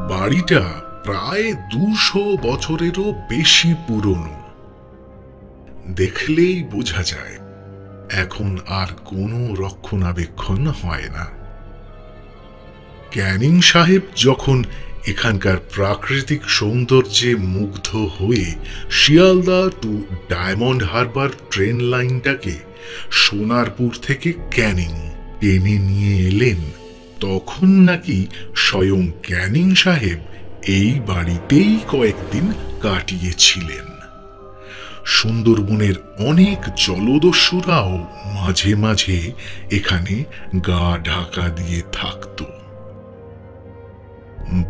বাড়িটা প্রায় 200 বছরেরও বেশি পুরনো। দেখলেই বোঝা যায় এখন আর কোনো রক্ষণাবেক্ষণ হয় না। ক্যানিং সাহেব যখন এখানকার প্রাকৃতিক সৌন্দর্যে মুগ্ধ হয়ে Sealdah to Diamond Harbour train লাইনটাকে সোনারপুর থেকে ক্যানিং টেনে নিয়ে এলেন, তখন নাকি স্বয়ং ক্যানিং সাহেব এই বাড়িতেই কয়েকদিন কাটিয়েছিলেন। সুন্দরবনের অনেক জলদস্যুরাও মাঝে মাঝে এখানে গা ঢাকা দিয়ে থাকত।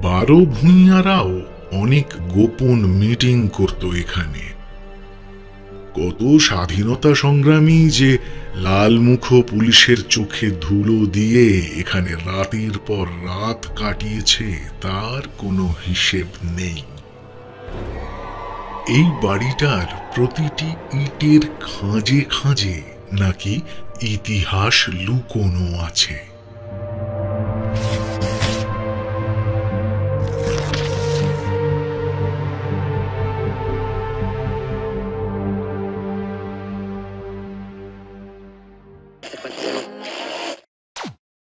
12 ভূঁইয়ারাও অনেক গোপন মিটিং করত এখানে। কত স্বাধীনতা সংগ্রামী যে লালমুখ পুলিশের চোখে ধুলো দিয়ে এখানে রাতের পর রাত কাটিয়েছে তার কোনো হিসেব নেই। এই বাড়িটার প্রতিটি ইটের খাঁজে খাঁজে নাকি ইতিহাস লুকোনো আছে।